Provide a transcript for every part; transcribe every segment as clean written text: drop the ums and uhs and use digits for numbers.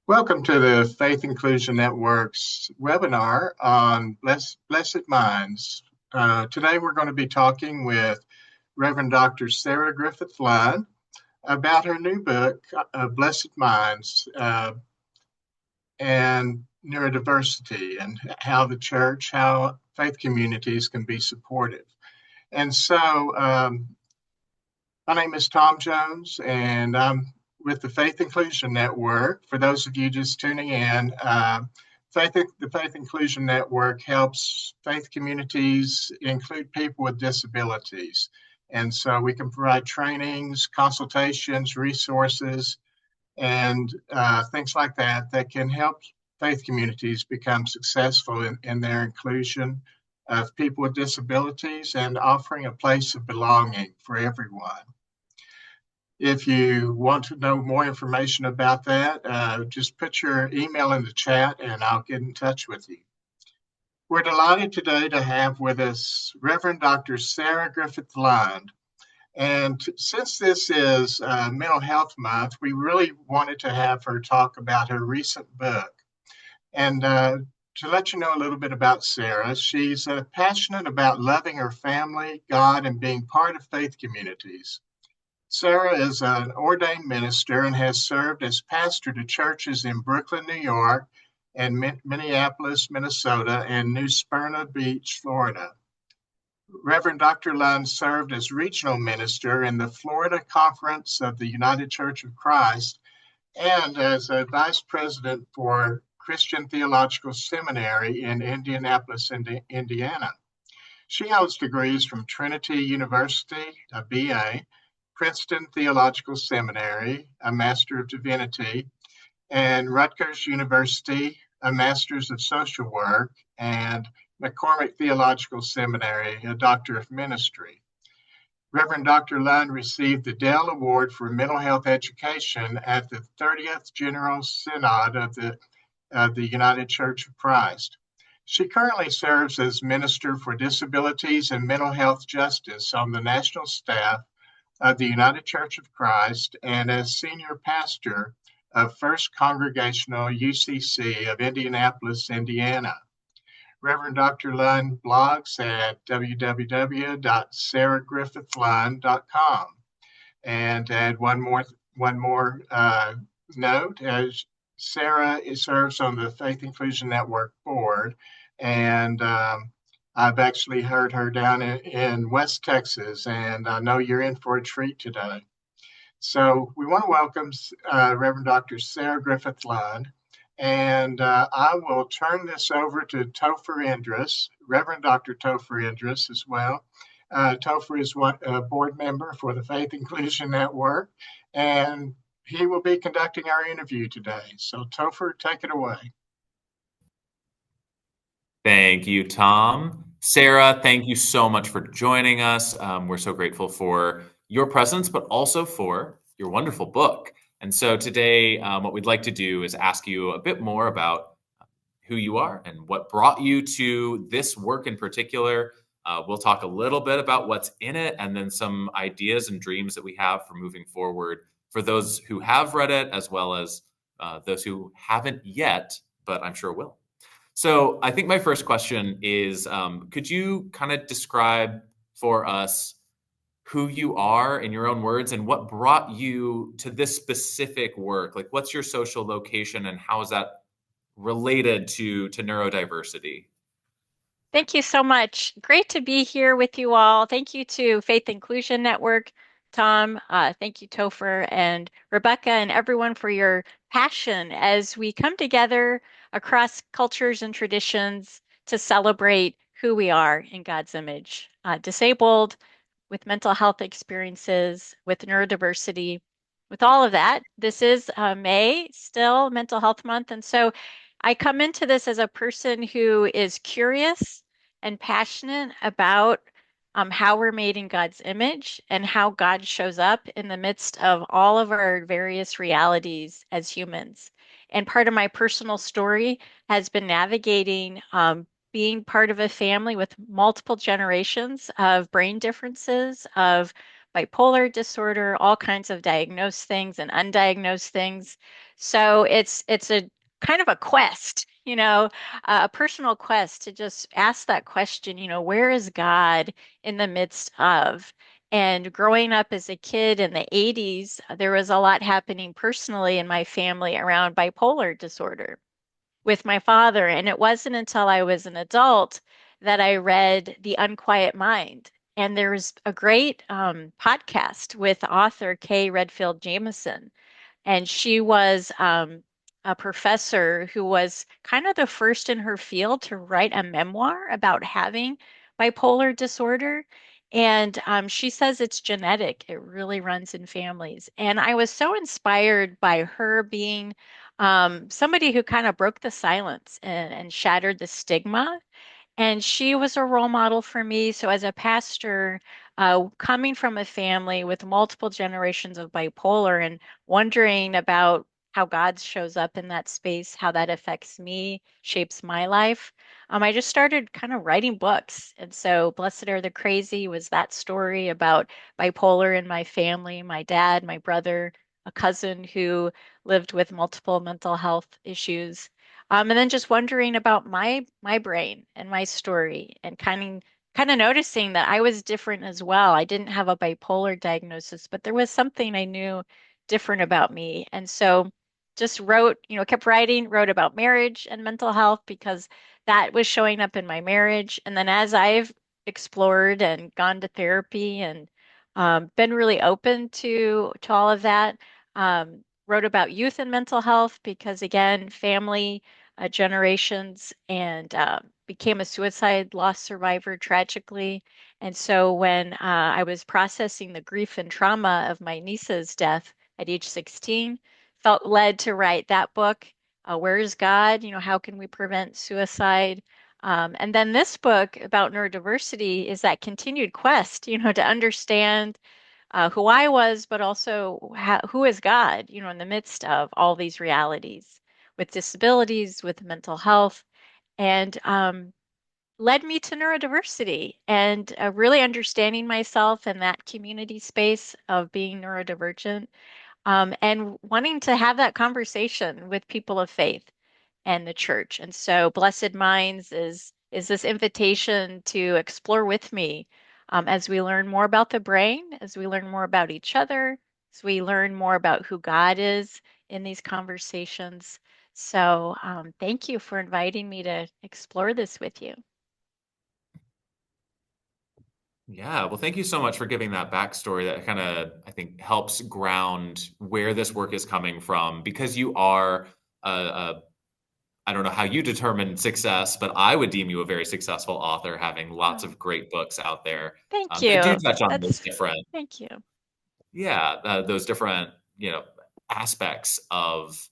Welcome to the Faith Inclusion Network's webinar on Blessed Minds. Today we're going to be talking with Reverend Dr. Sarah Griffith Lund about her new book, Blessed Minds and Neuro-diversity, and how the church, how faith communities can be supportive. And so my name is Tom Jones, and I'm with the Faith Inclusion Network. For those of you just tuning in, the Faith Inclusion Network helps faith communities include people with disabilities. And so we can provide trainings, consultations, resources, and things like that that can help faith communities become successful in their inclusion of people with disabilities and offering a place of belonging for everyone. If you want to know more information about that, just put your email in the chat and I'll get in touch with you. We're delighted today to have with us Reverend Dr. Sarah Griffith Lund. And since this is Mental Health Month, we really wanted to have her talk about her recent book. And to let you know a little bit about Sarah, she's passionate about loving her family, God, and being part of faith communities. Sarah is an ordained minister and has served as pastor to churches in Brooklyn, New York, and Minneapolis, Minnesota, and New Smyrna Beach, Florida. Reverend Dr. Lund served as regional minister in the Florida Conference of the United Church of Christ and as a vice president for Christian Theological Seminary in Indianapolis, Indiana. She holds degrees from Trinity University, a BA, Princeton Theological Seminary, a Master of Divinity, and Rutgers University, a Master's of Social Work, and McCormick Theological Seminary, a Doctor of Ministry. Reverend Dr. Lund received the Dell Award for Mental Health Education at the 30th General Synod of the United Church of Christ. She currently serves as Minister for Disabilities and Mental Health Justice on the national staff of the United Church of Christ and as Senior Pastor of First Congregational UCC of Indianapolis, Indiana. Reverend Dr. Lund blogs at www.sarahgriffithlund.com. And add one more note, as Sarah serves on the Faith Inclusion Network board, and I've actually heard her down in West Texas, and I know you're in for a treat today. So we want to welcome Reverend Dr. Sarah Griffith Lund. And I will turn this over to Topher Indris, Reverend Dr. Topher Indris as well. Topher is a board member for the Faith Inclusion Network, and he will be conducting our interview today. So Topher, take it away. Thank you, Tom. Sarah, thank you so much for joining us. We're so grateful for your presence, but also for your wonderful book. And so today, what we'd like to do is ask you a bit more about who you are and what brought you to this work in particular. We'll talk a little bit about what's in it and then some ideas and dreams that we have for moving forward for those who have read it, as well as those who haven't yet, but I'm sure will. So I think my first question is, could you kind of describe for us who you are in your own words and what brought you to this specific work? Like, what's your social location and how is that related to neurodiversity? Thank you so much. Great to be here with you all. Thank you to Faith Inclusion Network, Tom. Thank you, Topher and Rebecca and everyone for your passion as we come together across cultures and traditions to celebrate who we are in God's image. Disabled, with mental health experiences, with neurodiversity, with all of that. This is May, still Mental Health Month. And so I come into this as a person who is curious and passionate about how we're made in God's image and how God shows up in the midst of all of our various realities as humans. And part of my personal story has been navigating being part of a family with multiple generations of brain differences, of bipolar disorder, all kinds of diagnosed things and undiagnosed things. So it's a kind of a quest, a personal quest to just ask that question, where is God in the midst of? And growing up as a kid in the 80s, there was a lot happening personally in my family around bipolar disorder with my father. And it wasn't until I was an adult that I read The Unquiet Mind. And there's a great podcast with author Kay Redfield Jamison. And she was a professor who was kind of the first in her field to write a memoir about having bipolar disorder. And she says it's genetic, it really runs in families. And I was so inspired by her being somebody who kind of broke the silence and shattered the stigma, and she was a role model for me. So, as a pastor, coming from a family with multiple generations of bipolar and wondering about how God shows up in that space, how that affects me, shapes my life, I just started kind of writing books. And so, Blessed Are the Crazy was that story about bipolar in my family, my dad, my brother, a cousin who lived with multiple mental health issues. And then just wondering about my brain and my story and kind of noticing that I was different as well. I didn't have a bipolar diagnosis, but there was something I knew different about me. And so just wrote, kept writing, wrote about marriage and mental health because that was showing up in my marriage. And then as I've explored and gone to therapy and been really open to all of that, wrote about youth and mental health because again, family generations, and became a suicide loss survivor tragically. And so when I was processing the grief and trauma of my niece's death at age 16, felt led to write that book, Where is God? How can we prevent suicide? And then this book about neurodiversity is that continued quest, to understand who I was, but also who is God, in the midst of all these realities with disabilities, with mental health, and led me to neurodiversity and really understanding myself in that community space of being neurodivergent, and wanting to have that conversation with people of faith and the church. And so Blessed Minds is this invitation to explore with me as we learn more about the brain, as we learn more about each other, as we learn more about who God is in these conversations. So thank you for inviting me to explore this with you. Yeah, well, thank you so much for giving that backstory that kind of, I think, helps ground where this work is coming from because you are I don't know how you determine success, but I would deem you a very successful author, having lots Oh, of great books out there thank that do you. touch on those That's different, Thank you. yeah, those different, aspects of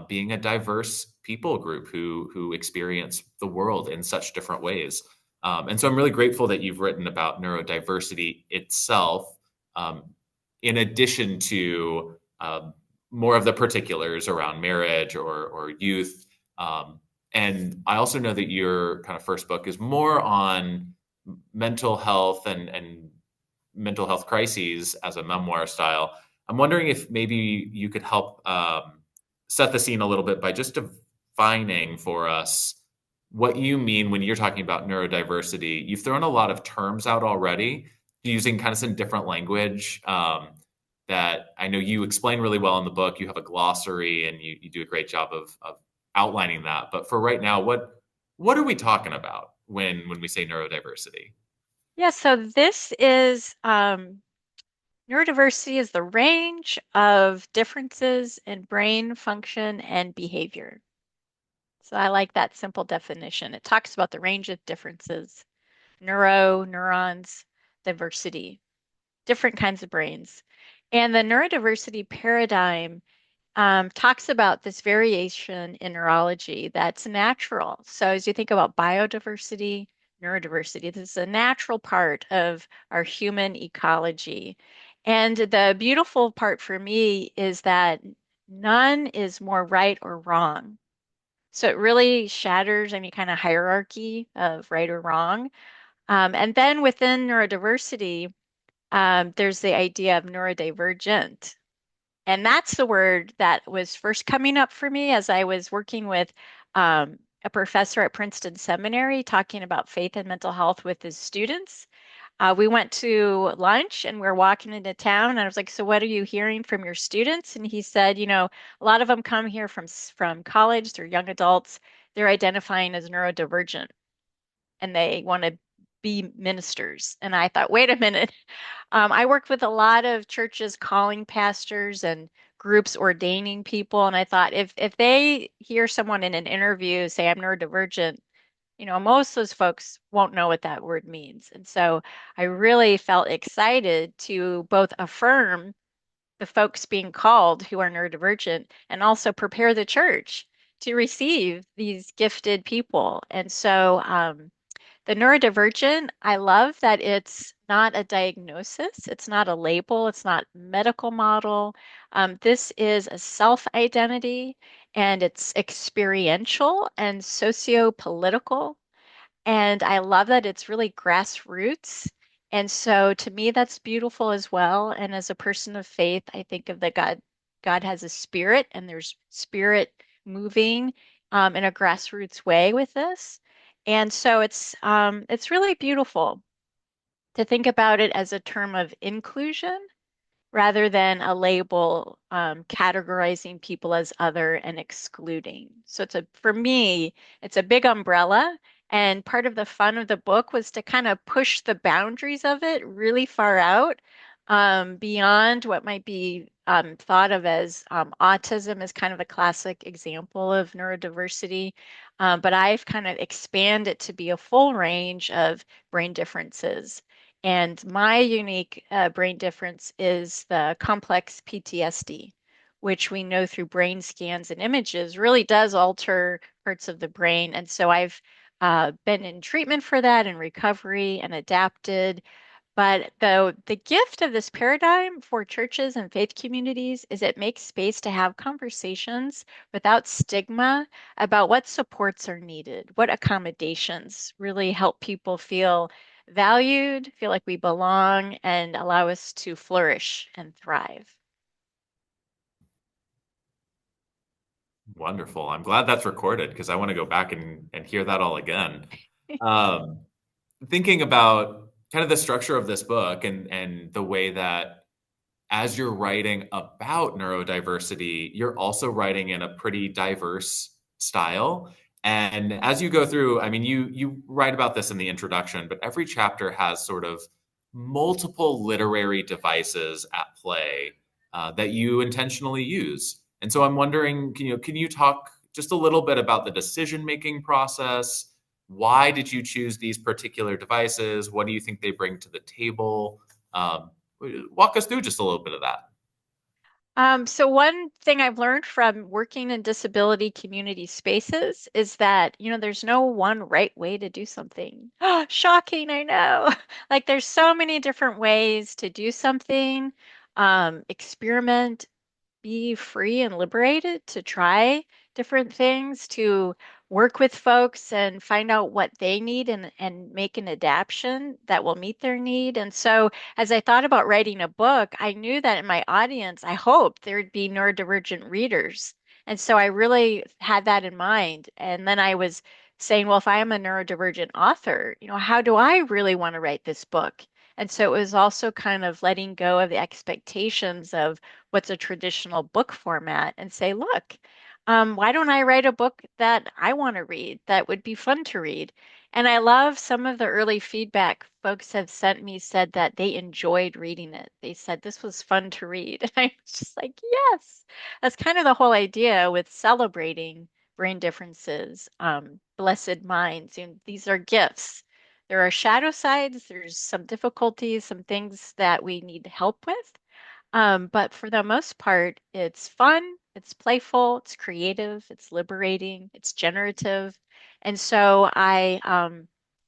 being a diverse people group who experience the world in such different ways. And so I'm really grateful that you've written about neurodiversity itself, um, in addition to more of the particulars around marriage or youth. Um, and I also know that your kind of first book is more on mental health and mental health crises as a memoir style. I'm wondering if maybe you could help set the scene a little bit by just defining for us what you mean when you're talking about neurodiversity. You've thrown a lot of terms out already using kind of some different language that I know you explain really well in the book. You have a glossary and you do a great job of outlining that. But for right now, what are we talking about when we say neurodiversity? Yeah, so this is neurodiversity is the range of differences in brain function and behavior. So I like that simple definition. It talks about the range of differences, neurons, diversity, different kinds of brains. And the neurodiversity paradigm talks about this variation in neurology that's natural. So as you think about biodiversity, neurodiversity, this is a natural part of our human ecology. And the beautiful part for me is that none is more right or wrong. So it really shatters any kind of hierarchy of right or wrong. And then within neurodiversity, there's the idea of neurodivergent. And that's the word that was first coming up for me as I was working with a professor at Princeton Seminary talking about faith and mental health with his students. We went to lunch and we were walking into town, and I was like, "So, what are you hearing from your students?" And he said, a lot of them come here from college. They're young adults. They're identifying as neurodivergent, and they want to be ministers. And I thought, wait a minute. I worked with a lot of churches calling pastors and groups ordaining people, and I thought if they hear someone in an interview say I'm neurodivergent, most of those folks won't know what that word means. And so I really felt excited to both affirm the folks being called who are neurodivergent and also prepare the church to receive these gifted people. And so the neurodivergent, I love that it's not a diagnosis, it's not a label, it's not medical model. This is a self-identity and it's experiential and socio-political. And I love that it's really grassroots. And so to me, that's beautiful as well. And as a person of faith, I think of that God has a spirit and there's spirit moving in a grassroots way with this. And so it's really beautiful to think about it as a term of inclusion rather than a label categorizing people as other and excluding. So for me, it's a big umbrella. And part of the fun of the book was to kind of push the boundaries of it really far out, beyond what might be thought of as autism is kind of a classic example of neurodiversity. But I've kind of expanded it to be a full range of brain differences. And my unique brain difference is the complex PTSD, which we know through brain scans and images really does alter parts of the brain. And so I've been in treatment for that and recovery and adapted. But the gift of this paradigm for churches and faith communities is it makes space to have conversations without stigma about what supports are needed, what accommodations really help people feel valued, feel like we belong, and allow us to flourish and thrive. Wonderful. I'm glad that's recorded because I want to go back and hear that all again. Um, Thinking about kind of the structure of this book and the way that as you're writing about neurodiversity, you're also writing in a pretty diverse style. And as you go through, I mean, you write about this in the introduction, but every chapter has sort of multiple literary devices at play that you intentionally use. And so I'm wondering, can you talk just a little bit about the decision-making process? Why did you choose these particular devices? What do you think they bring to the table? Walk us through just a little bit of that. So one thing I've learned from working in disability community spaces is that, there's no one right way to do something. Shocking, I know. Like there's so many different ways to do something. Experiment, be free and liberated to try different things, to work with folks and find out what they need and make an adaptation that will meet their need. And so, as I thought about writing a book, I knew that in my audience, I hoped there'd be neurodivergent readers. And so I really had that in mind. And then I was saying, well, if I am a neurodivergent author, how do I really want to write this book? And so it was also kind of letting go of the expectations of what's a traditional book format and say, look, why don't I write a book that I want to read that would be fun to read? And I love some of the early feedback folks have sent me said that they enjoyed reading it. They said this was fun to read. And I was just like, yes, that's kind of the whole idea with celebrating brain differences, blessed minds. These are gifts. There are shadow sides, there's some difficulties, some things that we need help with. But for the most part, it's fun, it's playful, it's creative, it's liberating, it's generative. And so I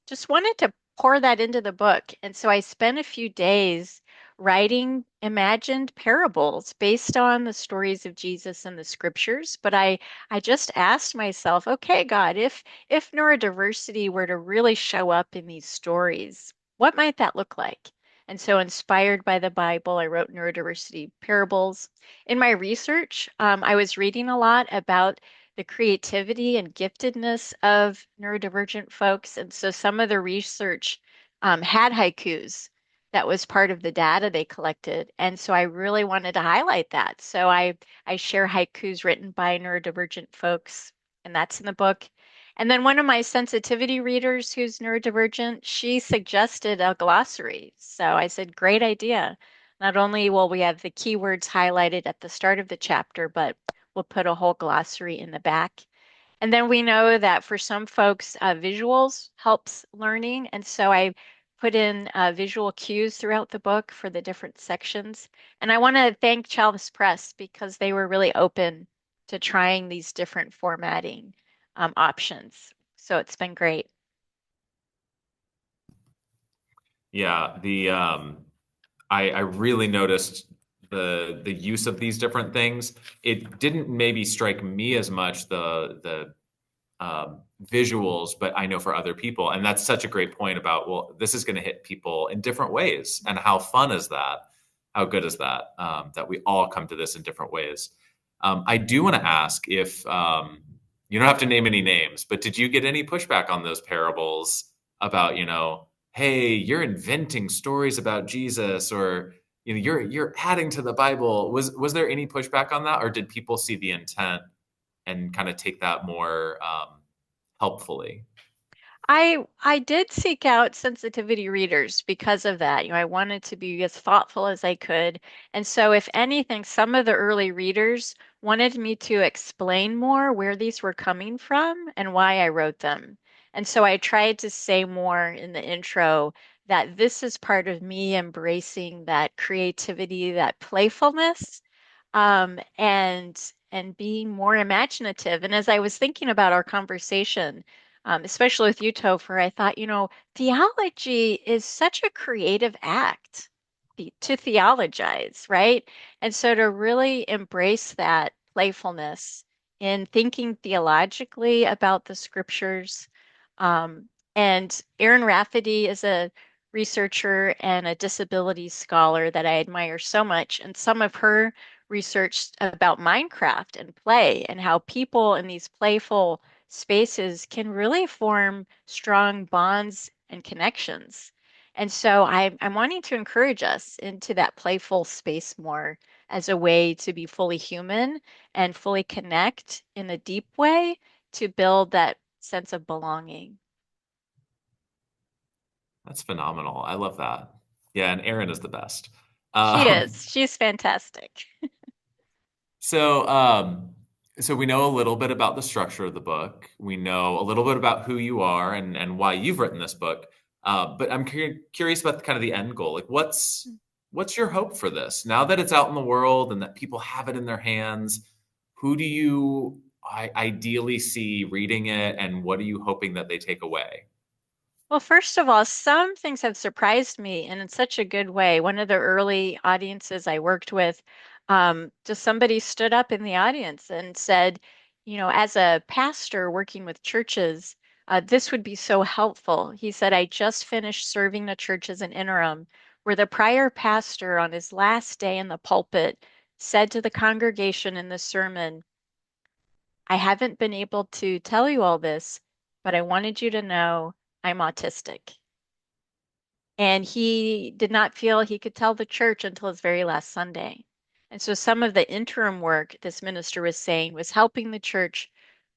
just wanted to pour that into the book. And so I spent a few days writing imagined parables based on the stories of Jesus in the scriptures. But I just asked myself, okay, God, if neurodiversity were to really show up in these stories, what might that look like? And so, inspired by the Bible, I wrote Neurodiversity Parables. In my research, I was reading a lot about the creativity and giftedness of neurodivergent folks. And so, some of the research had haikus that was part of the data they collected. And so, I really wanted to highlight that. So, I share haikus written by neurodivergent folks, and that's in the book. And then one of my sensitivity readers who's neurodivergent, she suggested a glossary. So I said, great idea. Not only will we have the keywords highlighted at the start of the chapter, but we'll put a whole glossary in the back. And then we know that for some folks, visuals helps learning. And so I put in visual cues throughout the book for the different sections. And I want to thank Chalvis Press because they were really open to trying these different formatting options. So it's been great. Yeah, I really noticed the use of these different things. It didn't maybe strike me as much the visuals, but I know for other people, and that's such a great point about, well, this is going to hit people in different ways, and how fun is that? How good is that? That we all come to this in different ways. I do want to ask if you don't have to name any names, but did you get any pushback on those parables about, hey, you're inventing stories about Jesus, or you're adding to the Bible? Was there any pushback on that, or did people see the intent and kind of take that more helpfully? I did seek out sensitivity readers because of that. I wanted to be as thoughtful as I could. And so if anything, some of the early readers wanted me to explain more where these were coming from and why I wrote them. And so I tried to say more in the intro that this is part of me embracing that creativity, that playfulness, and being more imaginative. And as I was thinking about our conversation, especially with you, Topher, I thought, theology is such a creative act to theologize, right? And so to really embrace that playfulness in thinking theologically about the scriptures. Um, and Erin Rafferty is a researcher and a disability scholar that I admire so much. And some of her research about Minecraft and play and how people in these playful spaces can really form strong bonds and connections. And so I'm wanting to encourage us into that playful space more as a way to be fully human and fully connect in a deep way to build that sense of belonging. That's phenomenal. I love that. Yeah, and Erin is the best. She Um, is. She's fantastic. so, um, so we know a little bit about the structure of the book. We know a little bit about who you are and why you've written this book. But I'm curious about kind of the end goal. Like, what's your hope for this now that it's out in the world and that people have it in their hands? Who do you ideally see reading it, and what are you hoping that they take away? Well, first of all, some things have surprised me and in such a good way. One of the early audiences I worked with, just somebody stood up in the audience and said, as a pastor working with churches, this would be so helpful. He said, I just finished serving the church as an interim, where the prior pastor on his last day in the pulpit said to the congregation in the sermon, I haven't been able to tell you all this, but I wanted you to know I'm autistic. And he did not feel he could tell the church until his very last Sunday. And so some of the interim work this minister was saying was helping the church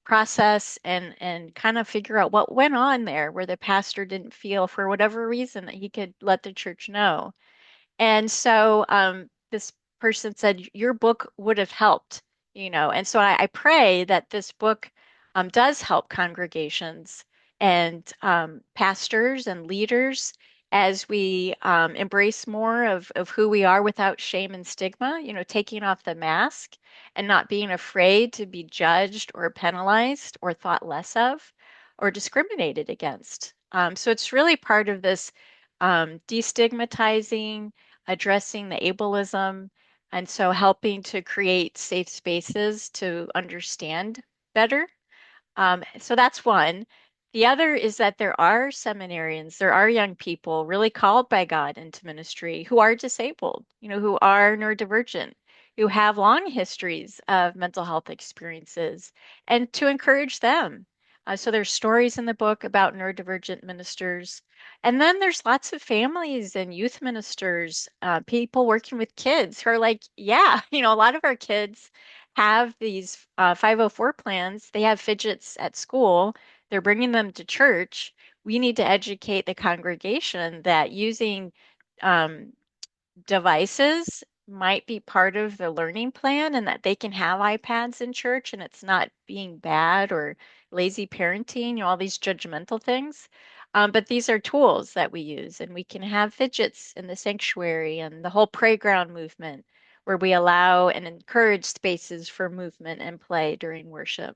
process and kind of figure out what went on there where the pastor didn't feel for whatever reason that he could let the church know. And so this person said, your book would have helped, And so I pray that this book does help congregations and pastors and leaders as we embrace more of who we are without shame and stigma, taking off the mask and not being afraid to be judged or penalized or thought less of or discriminated against. So it's really part of this destigmatizing, addressing the ableism, and so helping to create safe spaces to understand better. So that's one. The other is that there are seminarians, there are young people really called by God into ministry who are disabled, who are neurodivergent, who have long histories of mental health experiences, and to encourage them. So there's stories in the book about neurodivergent ministers. And then there's lots of families and youth ministers, people working with kids who are like, yeah, a lot of our kids have these 504 plans. They have fidgets at school. They're bringing them to church. We need to educate the congregation that using um, devices might be part of the learning plan and that they can have iPads in church and it's not being bad or lazy parenting, all these judgmental things. But these are tools that we use, and we can have fidgets in the sanctuary and the whole playground movement where we allow and encourage spaces for movement and play during worship.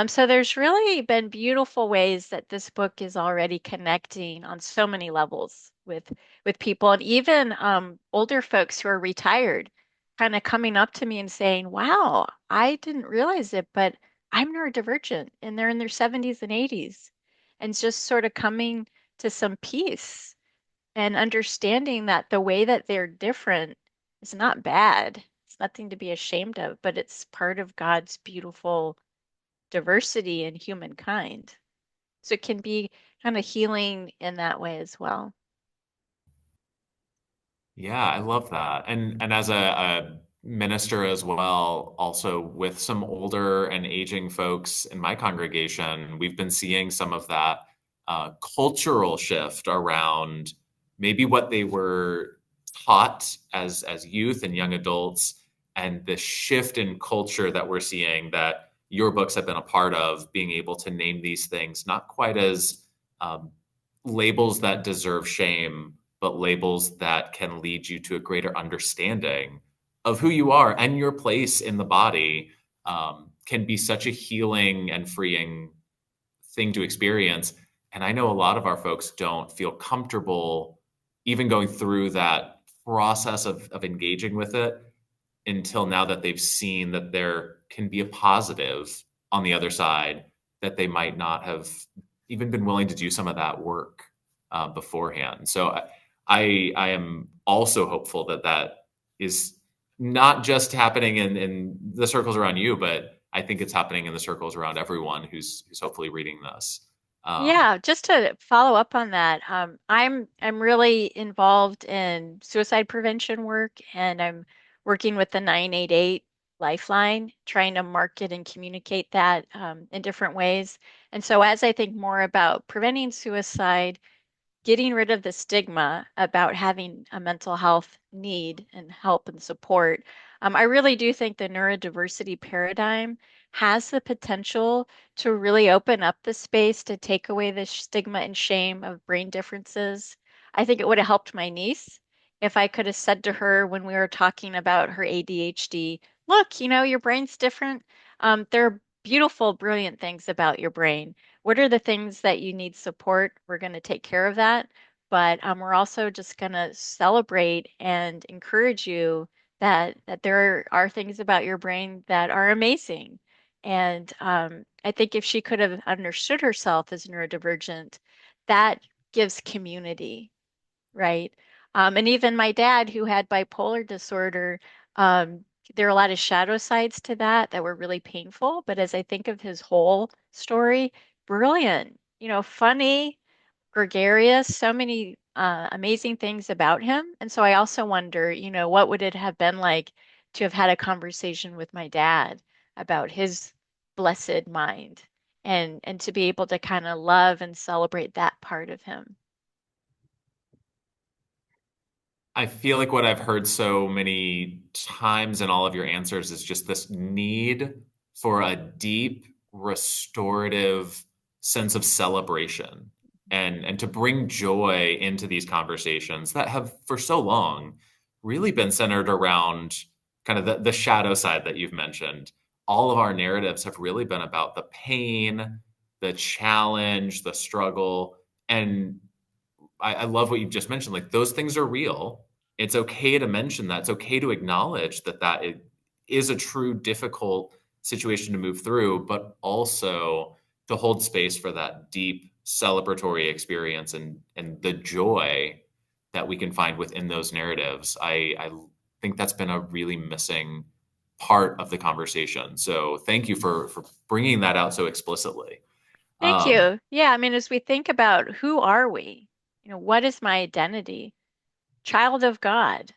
So there's really been beautiful ways that this book is already connecting on so many levels with people, and even older folks who are retired, kind of coming up to me and saying, "Wow, I didn't realize it, but I'm neurodivergent," and they're in their 70s and 80s, and just sort of coming to some peace and understanding that the way that they're different is not bad. It's nothing to be ashamed of, but it's part of God's beautiful diversity in humankind. So it can be kind of healing in that way as well. Yeah, I love that. And as a minister as well, also with some older and aging folks in my congregation, we've been seeing some of that cultural shift around maybe what they were taught as youth and young adults, and the shift in culture that we're seeing that your books have been a part of, being able to name these things not quite as um, labels that deserve shame, but labels that can lead you to a greater understanding of who you are and your place in the body, can be such a healing and freeing thing to experience. And I know a lot of our folks don't feel comfortable even going through that process of engaging with it until now that they've seen that there can be a positive on the other side, that they might not have even been willing to do some of that work beforehand. So I am also hopeful that that is not just happening in the circles around you, but I think it's happening in the circles around everyone who's hopefully reading this. Um, Yeah, just to follow up on that, I'm really involved in suicide prevention work, and I'm working with the 988 Lifeline, trying to market and communicate that in different ways. And so as I think more about preventing suicide, getting rid of the stigma about having a mental health need and help and support. I really do think the neurodiversity paradigm has the potential to really open up the space to take away the stigma and shame of brain differences. I think it would have helped my niece if I could have said to her when we were talking about her ADHD, look, your brain's different. There are beautiful, brilliant things about your brain. What are the things that you need support? We're going to take care of that. But we're also just going to celebrate and encourage you that there are things about your brain that are amazing. And I think if she could have understood herself as neurodivergent, that gives community, right? And even my dad, who had bipolar disorder, um, there are a lot of shadow sides to that were really painful. But as I think of his whole story, brilliant, funny, gregarious, so many amazing things about him. And so I also wonder, what would it have been like to have had a conversation with my dad about his blessed mind and to be able to kind of love and celebrate that part of him. I feel like what I've heard so many times in all of your answers is just this need for a deep, restorative sense of celebration, and to bring joy into these conversations that have for so long really been centered around kind of the shadow side that you've mentioned. All of our narratives have really been about the pain, the challenge, the struggle, and I love what you've just mentioned. Like, those things are real. It's okay to mention that. It's okay to acknowledge that is a true difficult situation to move through, but also to hold space for that deep celebratory experience and the joy that we can find within those narratives. I think that's been a really missing part of the conversation. So thank you for bringing that out so explicitly. Thank you. Yeah, I mean, as we think about who are we, what is my identity? Child of God,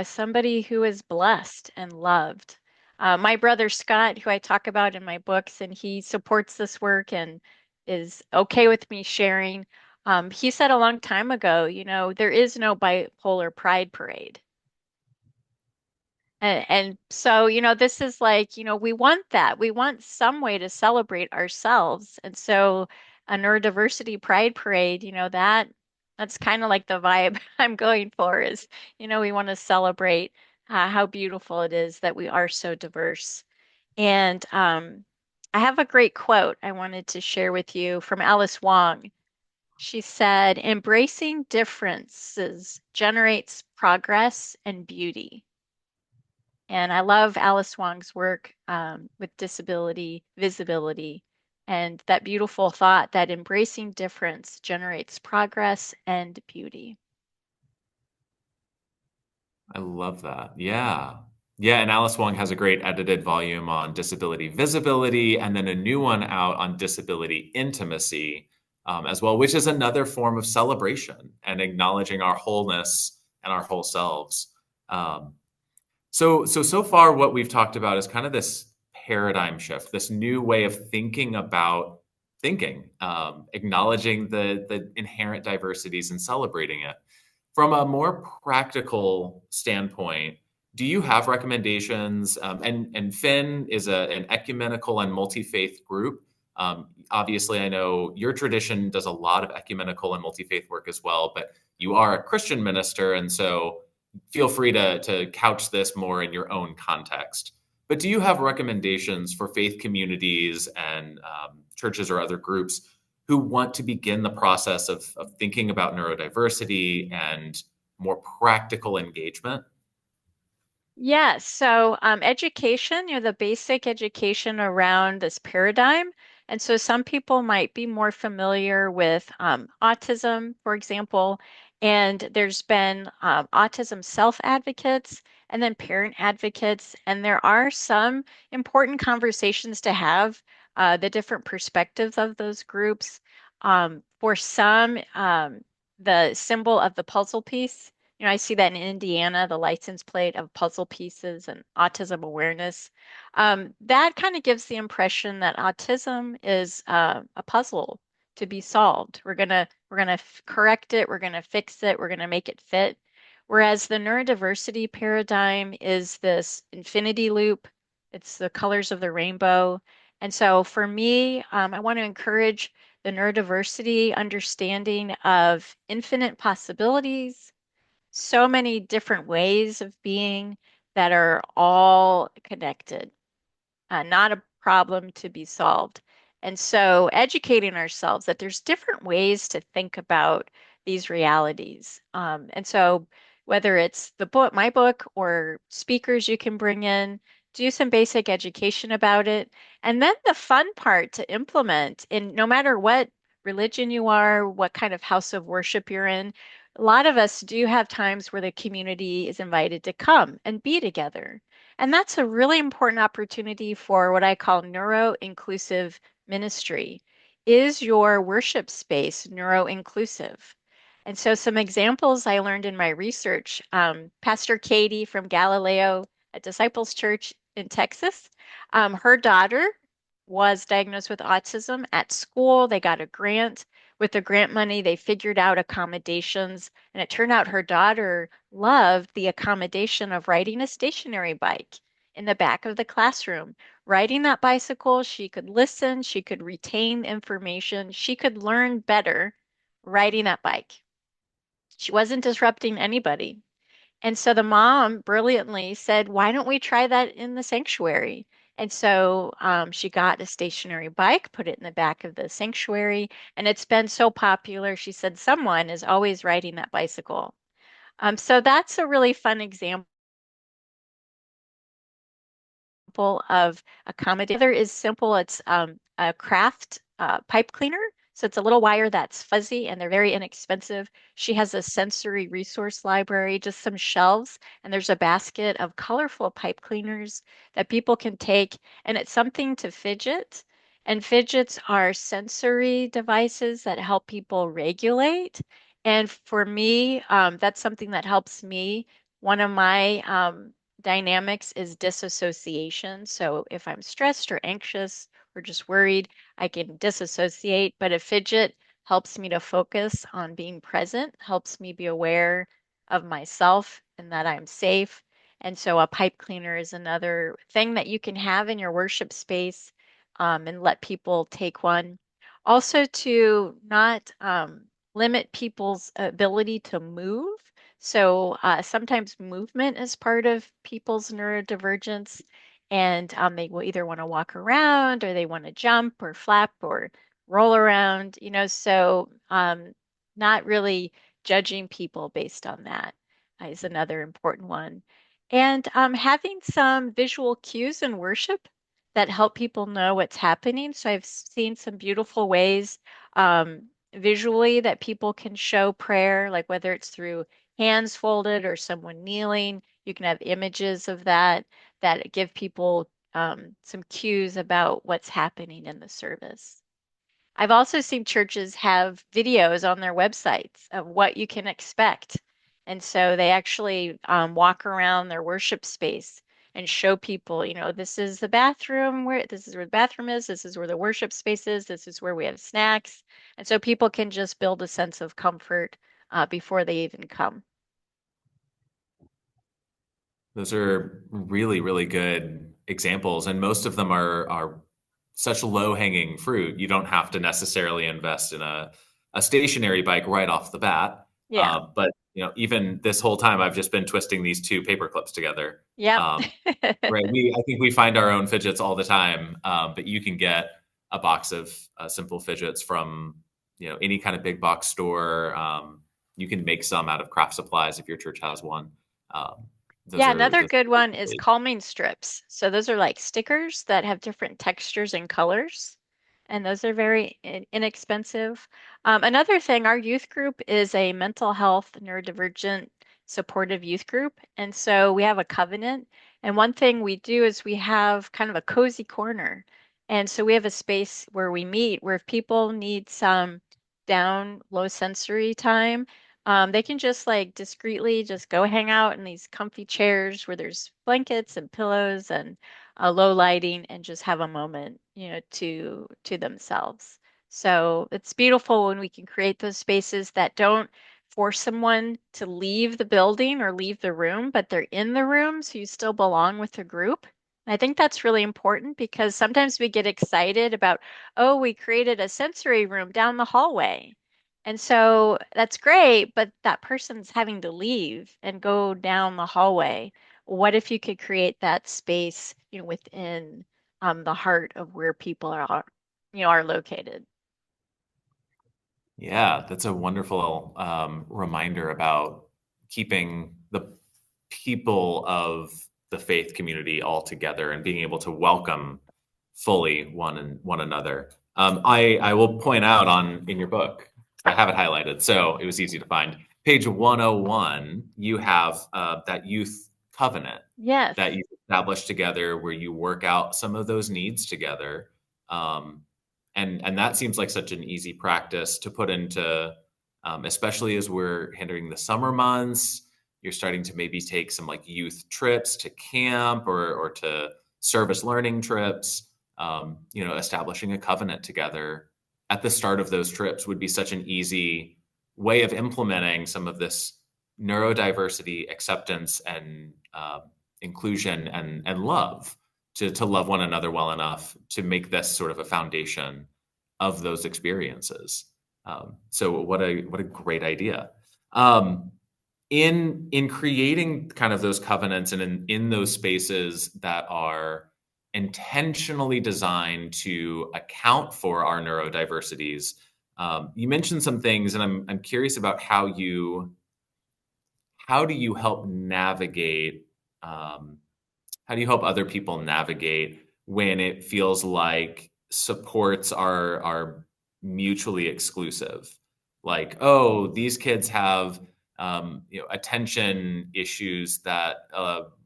somebody who is blessed and loved. My brother Scott, who I talk about in my books, and he supports this work and is okay with me sharing. He said a long time ago, there is no bipolar pride parade. And so, this is like, we want that. We want some way to celebrate ourselves. And so a neurodiversity pride parade, that's kind of like the vibe I'm going for is, we want to celebrate how beautiful it is that we are so diverse. And I have a great quote I wanted to share with you from Alice Wong. She said, "Embracing differences generates progress and beauty." And I love Alice Wong's work with disability visibility and that beautiful thought that embracing difference generates progress and beauty. I love that. Yeah. Yeah. And Alice Wong has a great edited volume on disability visibility and then a new one out on disability intimacy as well, which is another form of celebration and acknowledging our wholeness and our whole selves. So far, what we've talked about is kind of this paradigm shift, this new way of thinking about thinking, acknowledging the inherent diversities and celebrating it. From a more practical standpoint, do you have recommendations? And Finn is an ecumenical and multi-faith group. Obviously, I know your tradition does a lot of ecumenical and multi-faith work as well, but you are a Christian minister, and so feel free to couch this more in your own context. But do you have recommendations for faith communities and churches or other groups who want to begin the process of thinking about neurodiversity and more practical engagement? Yes, so education, the basic education around this paradigm. And so some people might be more familiar with autism, for example, and there's been autism self-advocates and then parent advocates, and there are some important conversations to have, the different perspectives of those groups. For some, the symbol of the puzzle piece. I see that in Indiana, the license plate of puzzle pieces and autism awareness. That kind of gives the impression that autism is a puzzle to be solved. We're gonna correct it. We're gonna fix it. We're gonna make it fit. Whereas the neurodiversity paradigm is this infinity loop. It's the colors of the rainbow. And so for me, I want to encourage the neurodiversity understanding of infinite possibilities, so many different ways of being that are all connected, not a problem to be solved. And so educating ourselves that there's different ways to think about these realities. And so whether it's the book, my book, or speakers you can bring in, do some basic education about it. And then the fun part to implement in no matter what religion you are, what kind of house of worship you're in, a lot of us do have times where the community is invited to come and be together. And that's a really important opportunity for what I call neuro-inclusive ministry. Is your worship space neuro-inclusive? And so some examples I learned in my research, Pastor Katie from Galileo at Disciples Church in Texas, her daughter was diagnosed with autism at school. They got a grant. With the grant money, they figured out accommodations, and it turned out her daughter loved the accommodation of riding a stationary bike in the back of the classroom. Riding that bicycle, she could listen, she could retain information, she could learn better riding that bike. She wasn't disrupting anybody. And so the mom brilliantly said, "Why don't we try that in the sanctuary?" And so she got a stationary bike, put it in the back of the sanctuary, and it's been so popular. She said someone is always riding that bicycle. So that's a really fun example of accommodation. The other is simple. It's a craft pipe cleaner. So it's a little wire that's fuzzy and they're very inexpensive. She has a sensory resource library, just some shelves, and there's a basket of colorful pipe cleaners that people can take, and it's something to fidget. And fidgets are sensory devices that help people regulate. And for me, that's something that helps me. One of my dynamics is disassociation. So if I'm stressed or anxious or just worried, I can disassociate. But a fidget helps me to focus on being present, helps me be aware of myself and that I'm safe. And so a pipe cleaner is another thing that you can have in your worship space, and let people take one. Also, to not limit people's ability to move. So sometimes movement is part of people's neurodivergence, and they will either want to walk around or they want to jump or flap or roll around, so not really judging people based on that is another important one. And having some visual cues in worship that help people know what's happening. So I've seen some beautiful ways visually that people can show prayer, like whether it's through hands folded or someone kneeling. You can have images of that give people some cues about what's happening in the service. I've also seen churches have videos on their websites of what you can expect. And so they actually walk around their worship space and show people, this is the bathroom, this is where the bathroom is, this is where the worship space is, this is where we have snacks. And so people can just build a sense of comfort before they even come. Those are really, really good examples, and most of them are such low-hanging fruit. You don't have to necessarily invest in a stationary bike right off the bat. Yeah. But even this whole time, I've just been twisting these two paper clips together. Yep. Right. I think we find our own fidgets all the time, but you can get a box of simple fidgets from any kind of big box store. You can make some out of craft supplies if your church has one. Yeah, another Those good are one is really, calming strips. So those are like stickers that have different textures and colors, and those are very inexpensive. Another thing, our youth group is a mental health neurodivergent supportive youth group, and so we have a covenant. And one thing we do is we have kind of a cozy corner, and so we have a space where we meet where if people need some down low sensory time, they can just like discreetly just go hang out in these comfy chairs where there's blankets and pillows and low lighting and just have a moment, to themselves. So it's beautiful when we can create those spaces that don't force someone to leave the building or leave the room, but they're in the room, so you still belong with the group. I think that's really important because sometimes we get excited about, oh, we created a sensory room down the hallway. And so that's great, but that person's having to leave and go down the hallway. What if you could create that space, within the heart of where people are located? yeah, that's a wonderful reminder about keeping the people of the faith community all together and being able to welcome fully one another. I will point out in your book, I have it highlighted, so it was easy to find. Page 101, you have that youth covenant Yes. that you establish together, where you work out some of those needs together. Um, and that seems like such an easy practice to put into, especially as we're entering the summer months. You're starting to maybe take some like youth trips to camp or to service learning trips. Establishing a covenant together at the start of those trips would be such an easy way of implementing some of this neurodiversity acceptance and inclusion and love, to love one another well enough to make this sort of a foundation of those experiences. So what a great idea. In creating kind of those covenants and in those spaces that are intentionally designed to account for our neurodiversities, you mentioned some things, and I'm curious about how do you help navigate, how do you help other people navigate when it feels like supports are mutually exclusive. Like, oh, these kids have attention issues that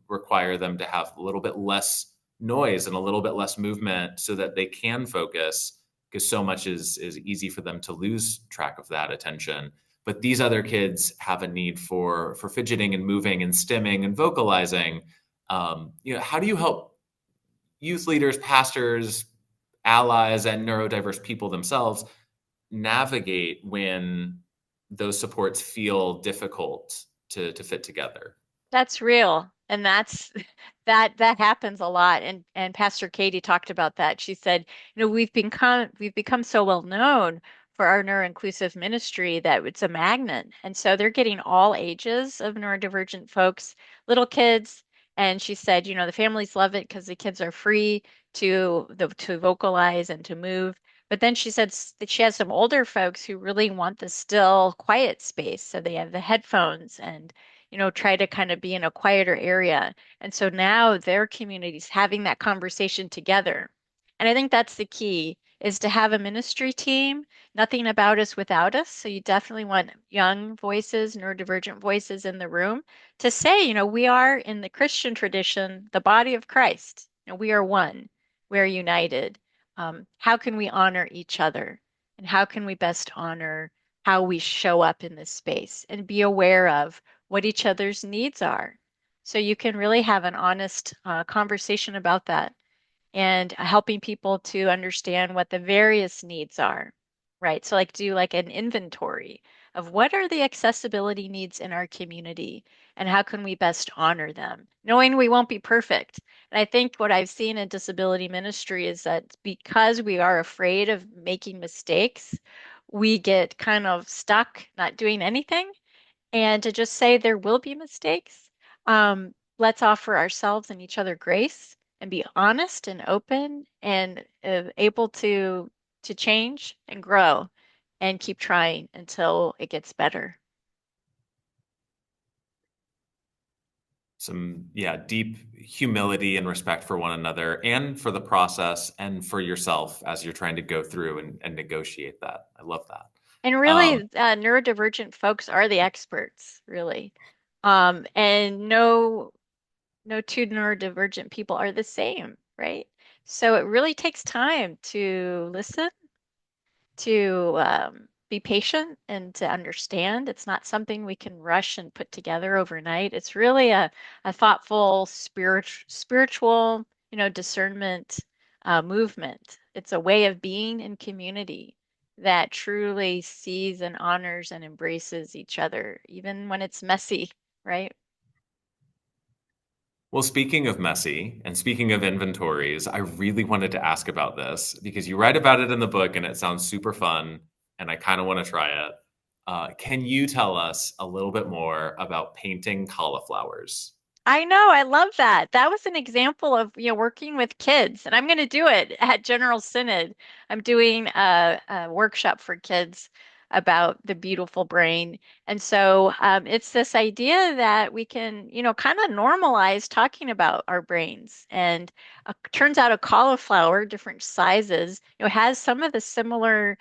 require them to have a little bit less noise and a little bit less movement so that they can focus, because so much is easy for them to lose track of that attention. But these other kids have a need for fidgeting and moving and stimming and vocalizing. How do you help youth leaders, pastors, allies, and neurodiverse people themselves navigate when those supports feel difficult to fit together? That's real. And that's that happens a lot. And Pastor Katie talked about that. She said, we've become so well known for our neuro-inclusive ministry that it's a magnet. And so they're getting all ages of neurodivergent folks, little kids. And she said, the families love it because the kids are free to vocalize and to move. But then she said that she has some older folks who really want the still, quiet space. So they have the headphones and try to kind of be in a quieter area. And so now their community's having that conversation together. And I think that's the key is to have a ministry team, nothing about us without us. So you definitely want young voices, neurodivergent voices in the room to say, we are in the Christian tradition, the body of Christ. We are one. We are united. How can we honor each other? And how can we best honor how we show up in this space and be aware of what each other's needs are? So you can really have an honest conversation about that and helping people to understand what the various needs are, right? So like do like an inventory of what are the accessibility needs in our community and how can we best honor them, knowing we won't be perfect. And I think what I've seen in disability ministry is that because we are afraid of making mistakes, we get kind of stuck not doing anything and to just say there will be mistakes. Let's offer ourselves and each other grace and be honest and open and able to change and grow and keep trying until it gets better. Some deep humility and respect for one another and for the process and for yourself as you're trying to go through and negotiate that. I love that. And really, neurodivergent folks are the experts, really. And no two neurodivergent people are the same, right? So it really takes time to listen, to be patient, and to understand. It's not something we can rush and put together overnight. It's really a thoughtful, spiritual, discernment movement. It's a way of being in community that truly sees and honors and embraces each other, even when it's messy, right? Well, speaking of messy and speaking of inventories, I really wanted to ask about this because you write about it in the book and it sounds super fun and I kind of want to try it. Can you tell us a little bit more about painting cauliflowers? I know, I love that. That was an example of, working with kids, and I'm going to do it at General Synod. I'm doing a workshop for kids about the beautiful brain. And so it's this idea that we can, kind of normalize talking about our brains. And turns out a cauliflower, different sizes, has some of the similar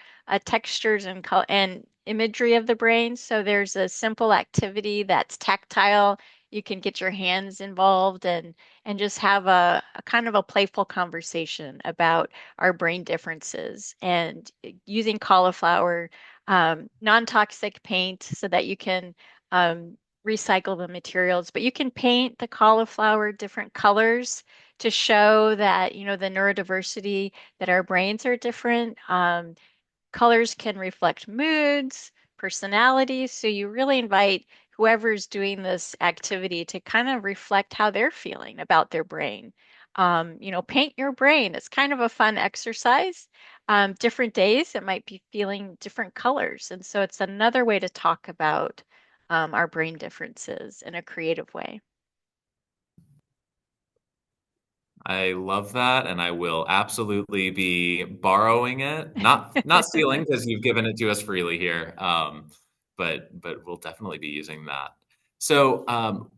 textures and imagery of the brain. So there's a simple activity that's tactile. You can get your hands involved and just have a kind of a playful conversation about our brain differences and using cauliflower non-toxic paint so that you can recycle the materials, but you can paint the cauliflower different colors to show that the neurodiversity, that our brains are different. Colors can reflect moods, personalities. So you really invite whoever's doing this activity to kind of reflect how they're feeling about their brain. Paint your brain. It's kind of a fun exercise. Different days, it might be feeling different colors. And so it's another way to talk about our brain differences in a creative way. I love that, and I will absolutely be borrowing it. Not stealing because you've given it to us freely here, but we'll definitely be using that. So,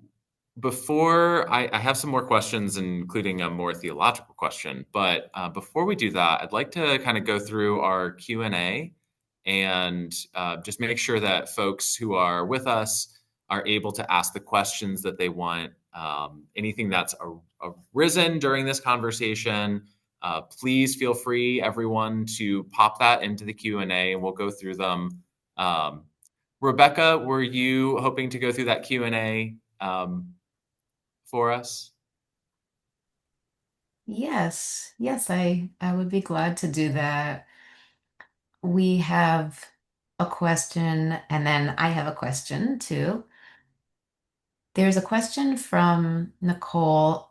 before I have some more questions, including a more theological question, but before we do that, I'd like to kind of go through our Q&A and just make sure that folks who are with us are able to ask the questions that they want. Anything that's arisen during this conversation, please feel free, everyone, to pop that into the Q&A, and we'll go through them. Rebecca, were you hoping to go through that Q&A for us? Yes, I would be glad to do that. We have a question, and then I have a question too. There's a question from Nicole.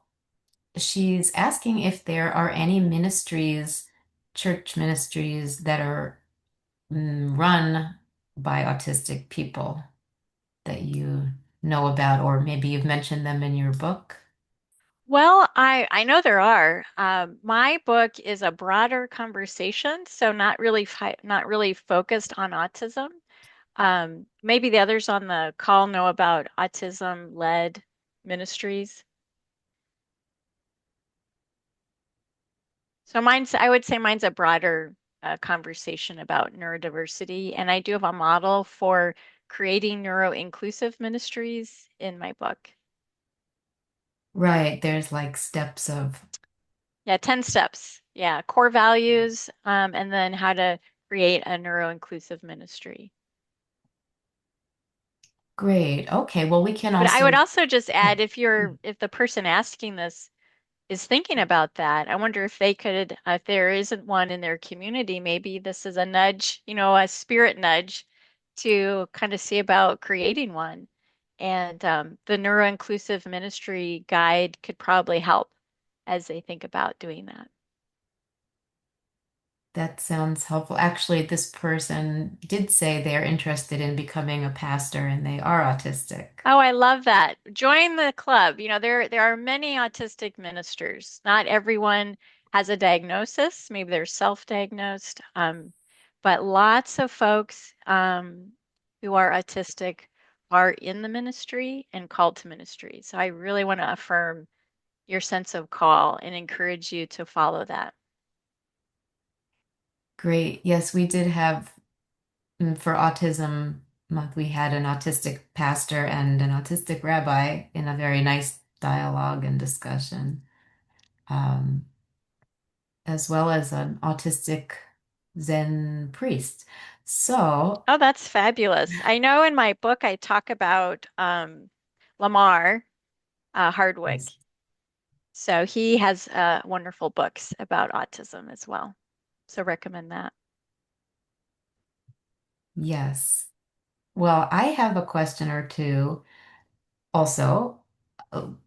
She's asking if there are any ministries, church ministries, that are run by autistic people that you know about, or maybe you've mentioned them in your book. Well, I know there are. My book is a broader conversation, so not really focused on autism. Maybe the others on the call know about autism-led ministries. So I would say mine's a broader conversation about neurodiversity, and I do have a model for creating neuro-inclusive ministries in my book. Right, there's like steps of. Yeah, 10 steps. Yeah, core values, and then how to create a neuro-inclusive ministry. Great. Okay, well, we can But I would also. also just add, if the person asking this is thinking about that, I wonder if they could, if there isn't one in their community, maybe this is a nudge, a spirit nudge to kind of see about creating one. And the neuro-inclusive ministry guide could probably help as they think about doing that. That sounds helpful. Actually, this person did say they're interested in becoming a pastor and they are autistic. Oh, I love that. Join the club. There are many autistic ministers. Not everyone has a diagnosis. Maybe they're self-diagnosed. But lots of folks who are autistic are in the ministry and called to ministry. So I really want to affirm your sense of call and encourage you to follow that. Great. Yes, we did have for Autism Month, we had an autistic pastor and an autistic rabbi in a very nice dialogue and discussion, um, as well as an autistic Zen priest. So, Oh, that's fabulous. I know in my book I talk about Lamar Hardwick. yes. So he has wonderful books about autism as well. So recommend that. Yes. Well, I have a question or two also.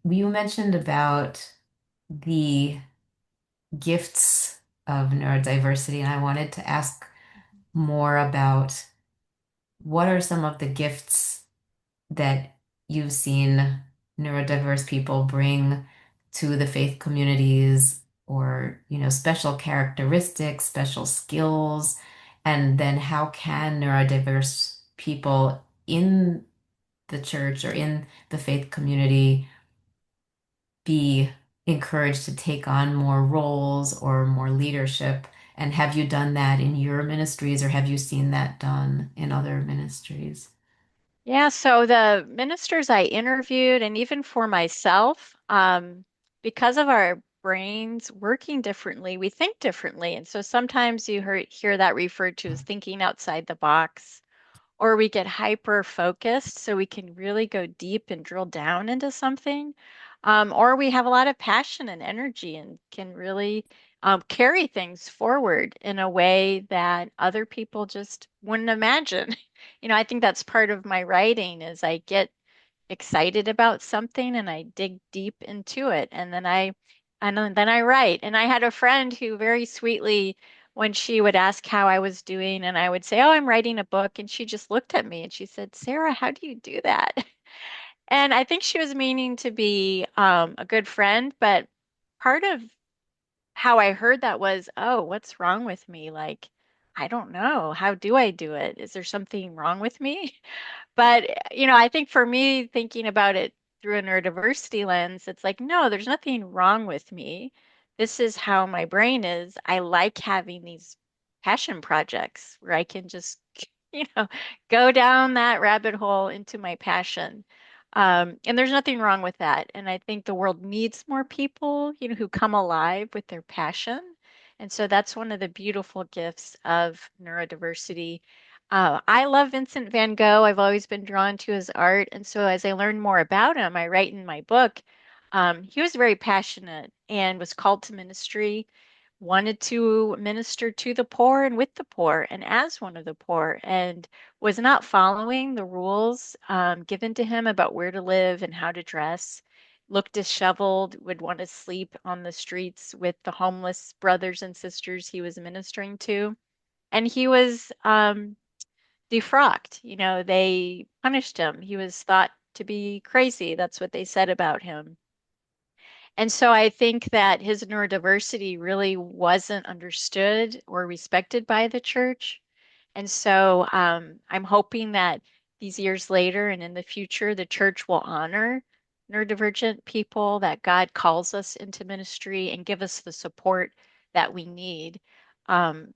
You mentioned about the gifts of neurodiversity, and I wanted to ask more about what are some of the gifts that you've seen neurodiverse people bring to the faith communities, or, special characteristics, special skills, and then how can neurodiverse people in the church or in the faith community be encouraged to take on more roles or more leadership? And have you done that in your ministries, or have you seen that done in other ministries? Yeah, so the ministers I interviewed, and even for myself, because of our brains working differently, we think differently. And so sometimes hear that referred to as thinking outside the box, or we get hyper focused so we can really go deep and drill down into something. Or we have a lot of passion and energy and can really carry things forward in a way that other people just wouldn't imagine. I think that's part of my writing is I get excited about something and I dig deep into it and then I write. And I had a friend who very sweetly, when she would ask how I was doing and I would say, "Oh, I'm writing a book," and she just looked at me and she said, "Sarah, how do you do that?" And I think she was meaning to be a good friend, but part of how I heard that was, "Oh, what's wrong with me? Like, I don't know. How do I do it? Is there something wrong with me?" But, I think for me, thinking about it through a neurodiversity lens, it's like, no, there's nothing wrong with me. This is how my brain is. I like having these passion projects where I can just, you know, go down that rabbit hole into my passion. And there's nothing wrong with that. And I think the world needs more people, who come alive with their passion. And so that's one of the beautiful gifts of neurodiversity. I love Vincent van Gogh. I've always been drawn to his art. And so as I learned more about him, I write in my book, he was very passionate and was called to ministry, wanted to minister to the poor and with the poor and as one of the poor, and was not following the rules given to him about where to live and how to dress. Looked disheveled, would want to sleep on the streets with the homeless brothers and sisters he was ministering to. And he was defrocked. They punished him. He was thought to be crazy. That's what they said about him. And so I think that his neurodiversity really wasn't understood or respected by the church. And so I'm hoping that these years later and in the future, the church will honor neurodivergent people, that God calls us into ministry and give us the support that we need. Um,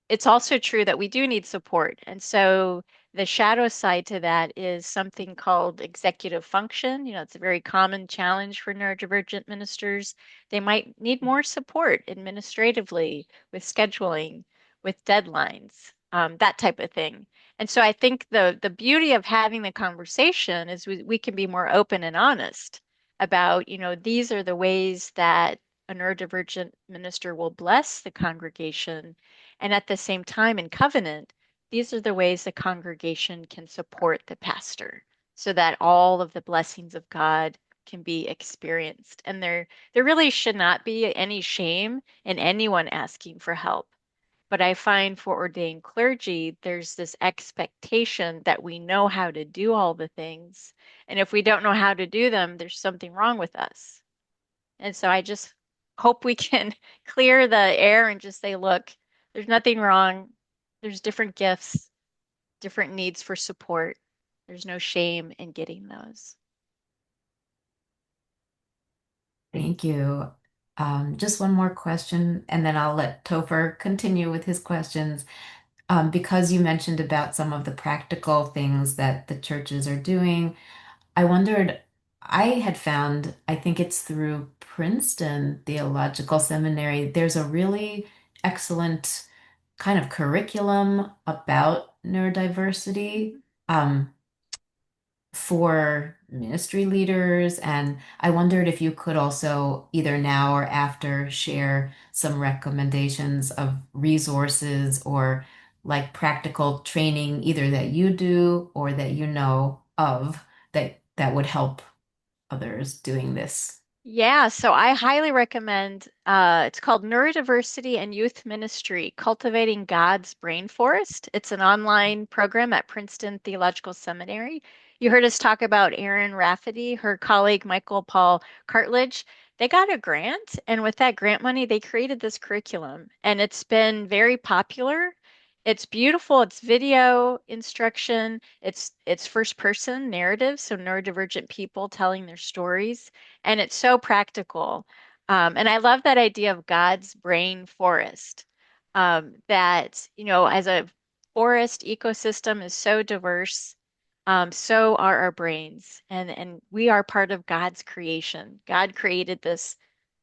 it's also true that we do need support. And so the shadow side to that is something called executive function. It's a very common challenge for neurodivergent ministers. They might need more support administratively with scheduling, with deadlines, that type of thing. And so I think the beauty of having the conversation is we can be more open and honest about, these are the ways that a neurodivergent minister will bless the congregation, and at the same time, in covenant, these are the ways the congregation can support the pastor so that all of the blessings of God can be experienced. And there really should not be any shame in anyone asking for help. But I find for ordained clergy, there's this expectation that we know how to do all the things. And if we don't know how to do them, there's something wrong with us. And so I just hope we can clear the air and just say, look, there's nothing wrong. There's different gifts, different needs for support. There's no shame in getting those. Thank you. Just one more question, and then I'll let Topher continue with his questions. Because you mentioned about some of the practical things that the churches are doing, I wondered, I had found, I think it's through Princeton Theological Seminary, there's a really excellent kind of curriculum about neurodiversity. For ministry leaders. And I wondered if you could also, either now or after, share some recommendations of resources or like practical training, either that you do or that you know of that would help others doing this. Yeah, so I highly recommend it's called Neurodiversity and Youth Ministry, Cultivating God's Brain Forest. It's an online program at Princeton Theological Seminary. You heard us talk about Erin Rafferty, her colleague Michael Paul Cartledge. They got a grant, and with that grant money, they created this curriculum, and it's been very popular. It's beautiful. It's video instruction. It's first person narrative, so neurodivergent people telling their stories, and it's so practical. And I love that idea of God's brain forest. That, as a forest ecosystem is so diverse, so are our brains. And we are part of God's creation. God created this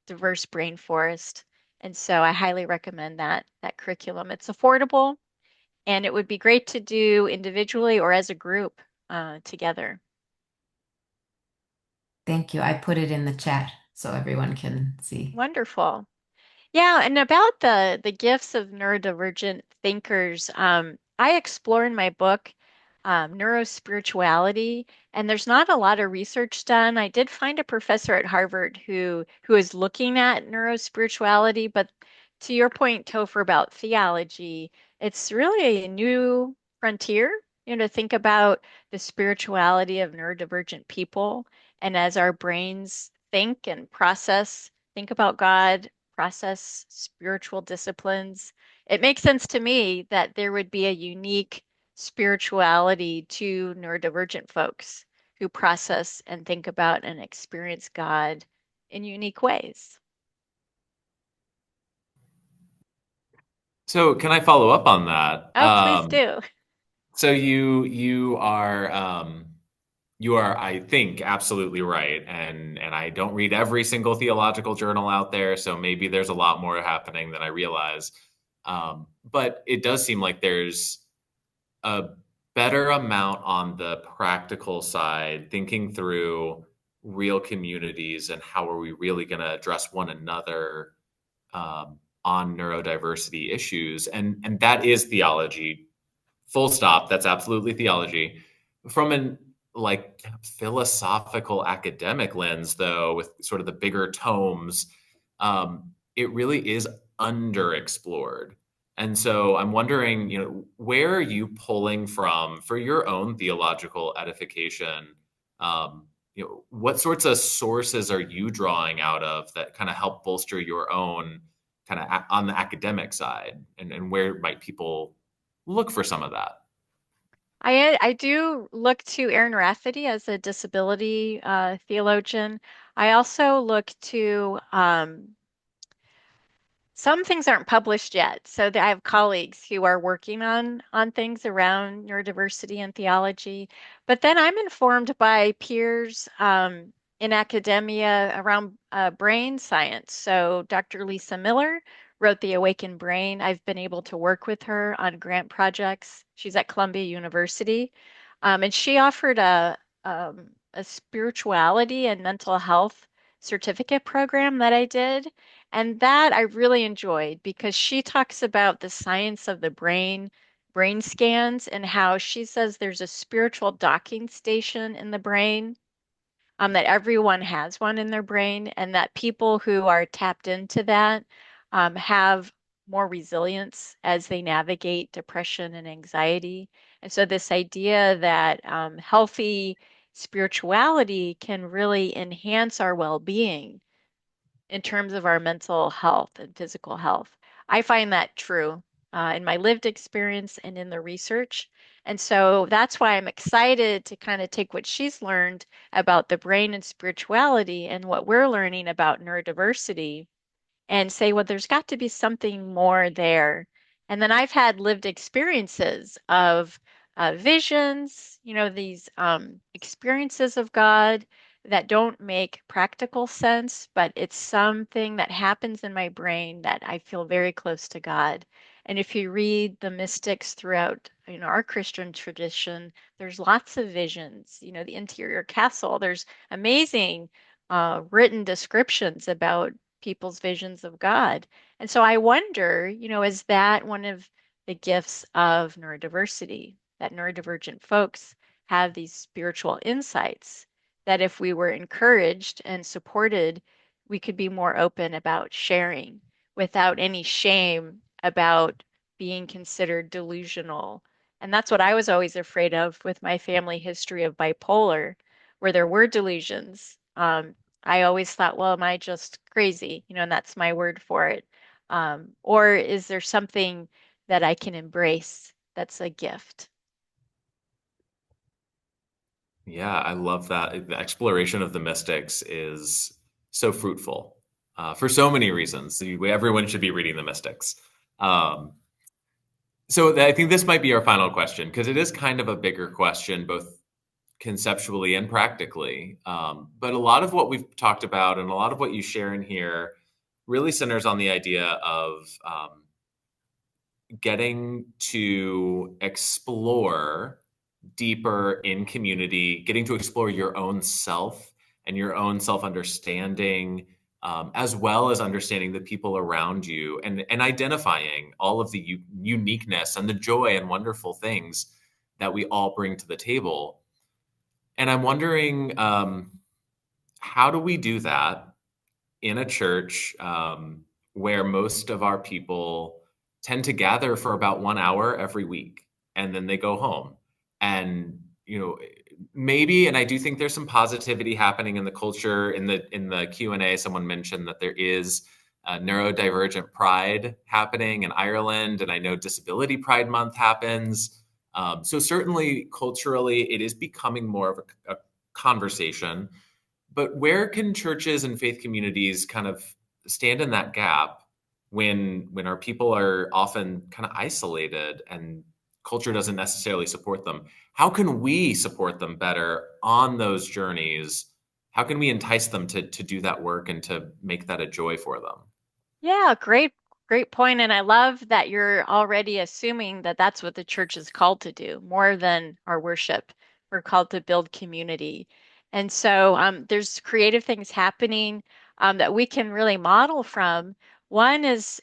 diverse brain forest. And so I highly recommend that curriculum. It's affordable and it would be great to do individually or as a group together. Thank you. I put it in the chat so everyone can see. Wonderful. Yeah, and about the gifts of neurodivergent thinkers, I explore in my book neurospirituality, and there's not a lot of research done. I did find a professor at Harvard who is looking at neurospirituality, but to your point, Topher, about theology, it's really a new frontier, to think about the spirituality of neurodivergent people, and as our brains think and process, think about God, process spiritual disciplines, it makes sense to me that there would be a unique spirituality to neurodivergent folks who process and think about and experience God in unique ways. So can I follow up on that? Oh, please do. So you are, I think, absolutely right. And I don't read every single theological journal out there, so maybe there's a lot more happening than I realize. But it does seem like there's a better amount on the practical side, thinking through real communities and how are we really going to address one another on neurodiversity issues. And that is theology, full stop. That's absolutely theology. From an like philosophical academic lens, though, with sort of the bigger tomes, it really is underexplored. And so I'm wondering, where are you pulling from for your own theological edification? What sorts of sources are you drawing out of that kind of help bolster your own kind of on the academic side? And where might people look for some of that? I do look to Aaron Rafferty as a disability theologian. I also look to some things aren't published yet, so I have colleagues who are working on things around neurodiversity and theology. But then I'm informed by peers in academia around brain science. So Dr. Lisa Miller wrote The Awakened Brain. I've been able to work with her on grant projects. She's at Columbia University, and she offered a spirituality and mental health certificate program that I did. And that I really enjoyed because she talks about the science of the brain scans, and how she says there's a spiritual docking station in the brain, that everyone has one in their brain, and that people who are tapped into that have more resilience as they navigate depression and anxiety. And so, this idea that healthy spirituality can really enhance our well being in terms of our mental health and physical health. I find that true in my lived experience and in the research. And so that's why I'm excited to kind of take what she's learned about the brain and spirituality and what we're learning about neurodiversity and say, well, there's got to be something more there. And then I've had lived experiences of visions, these experiences of God that don't make practical sense, but it's something that happens in my brain that I feel very close to God. And if you read the mystics throughout, our Christian tradition, there's lots of visions, the interior castle, there's amazing written descriptions about people's visions of God. And so I wonder, is that one of the gifts of neurodiversity, that neurodivergent folks have these spiritual insights that if we were encouraged and supported, we could be more open about sharing without any shame about being considered delusional. And that's what I was always afraid of with my family history of bipolar, where there were delusions. I always thought, well, am I just crazy? And that's my word for it. Or is there something that I can embrace that's a gift? Yeah, I love that. The exploration of the mystics is so fruitful for so many reasons. Everyone should be reading the mystics. So I think this might be our final question because it is kind of a bigger question, both conceptually and practically. But a lot of what we've talked about and a lot of what you share in here really centers on the idea of getting to explore deeper in community, getting to explore your own self and your own self-understanding, as well as understanding the people around you and identifying all of the uniqueness and the joy and wonderful things that we all bring to the table. And I'm wondering, how do we do that in a church where most of our people tend to gather for about 1 hour every week and then they go home? And maybe, and I do think there's some positivity happening in the culture. In the Q&A, someone mentioned that there is neurodivergent pride happening in Ireland, and I know Disability Pride Month happens. So certainly culturally, it is becoming more of conversation. But where can churches and faith communities kind of stand in that gap when our people are often kind of isolated and culture doesn't necessarily support them? How can we support them better on those journeys? How can we entice them to do that work and to make that a joy for them? Yeah, great point. And I love that you're already assuming that that's what the church is called to do, more than our worship. We're called to build community. And so there's creative things happening that we can really model from. One is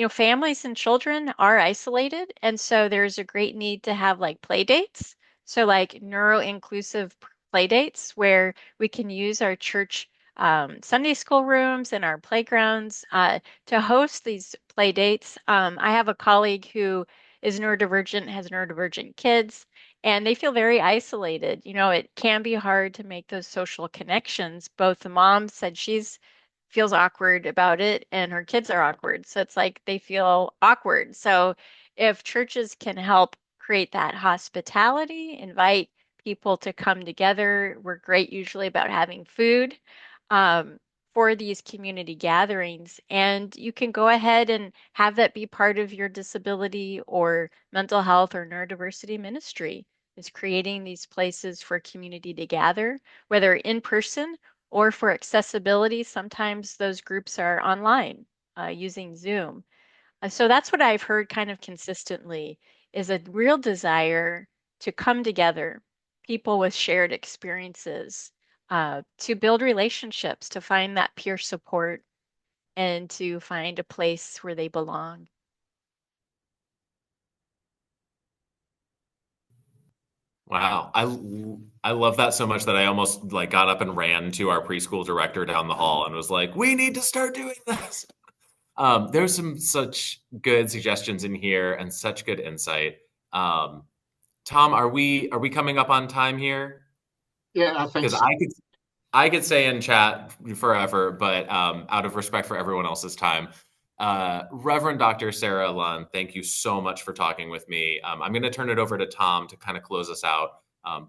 families and children are isolated, and so there's a great need to have like play dates. So like neuro-inclusive play dates where we can use our church Sunday school rooms and our playgrounds to host these play dates. I have a colleague who is neurodivergent, has neurodivergent kids, and they feel very isolated. You know, it can be hard to make those social connections. Both the mom said she's feels awkward about it, and her kids are awkward. So it's like they feel awkward. So if churches can help create that hospitality, invite people to come together, we're great usually about having food um, for these community gatherings. And you can go ahead and have that be part of your disability or mental health or neurodiversity ministry, is creating these places for community to gather, whether in person or for accessibility. Sometimes those groups are online using Zoom. So that's what I've heard kind of consistently is a real desire to come together, people with shared experiences, to build relationships, to find that peer support, and to find a place where they belong. Wow. I love that so much that I almost like got up and ran to our preschool director down the hall and was like, "We need to start doing this." There's some such good suggestions in here and such good insight. Tom, are we coming up on time here? Yeah, I think Because so. I could stay in chat forever, but out of respect for everyone else's time, Reverend Dr. Sarah Lund, thank you so much for talking with me. I'm going to turn it over to Tom to kind of close us out,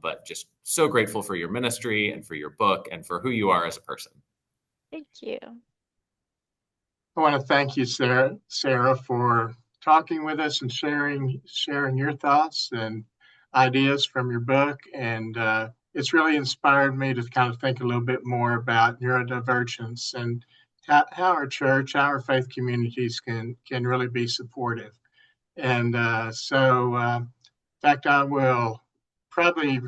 but just so grateful for your ministry and for your book and for who you are as a person. Thank you. I want to thank you, Sarah, for talking with us and sharing your thoughts and ideas from your book. And it's really inspired me to kind of think a little bit more about neurodivergence and how our church, how our faith communities can really be supportive. And in fact, I will probably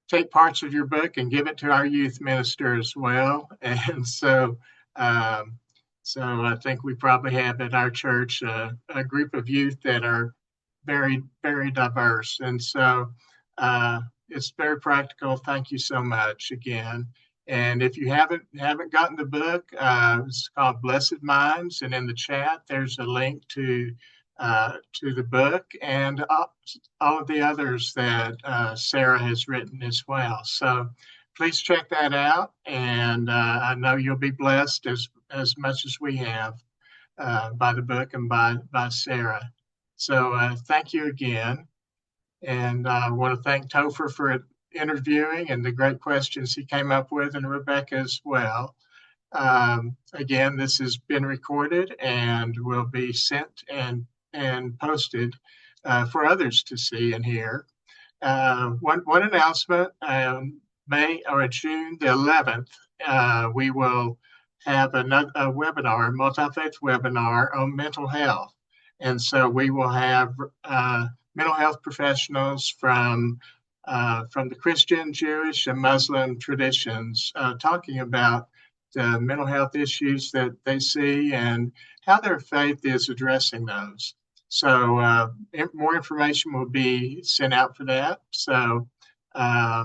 take parts of your book and give it to our youth minister as well. And so I think we probably have at our church a group of youth that are very, very diverse. And so it's very practical. Thank you so much again. And if you haven't gotten the book, it's called Blessed Minds, and in the chat there's a link to the book and all of the others that Sarah has written as well. So please check that out, and I know you'll be blessed as much as we have by the book and by Sarah. So thank you again, and I want to thank Topher for interviewing and the great questions he came up with, and Rebecca as well. Again, this has been recorded and will be sent and posted for others to see and hear. One announcement: June the 11th, we will have a webinar, a multi-faith webinar on mental health, and so we will have mental health professionals from the Christian, Jewish, and Muslim traditions talking about the mental health issues that they see and how their faith is addressing those. So more information will be sent out for that. So I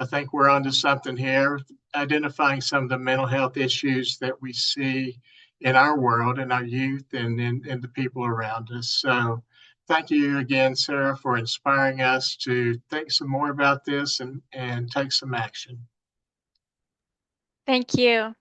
think we're onto something here, identifying some of the mental health issues that we see in our world, in our youth, and in the people around us. So thank you again, Sarah, for inspiring us to think some more about this and take some action. Thank you.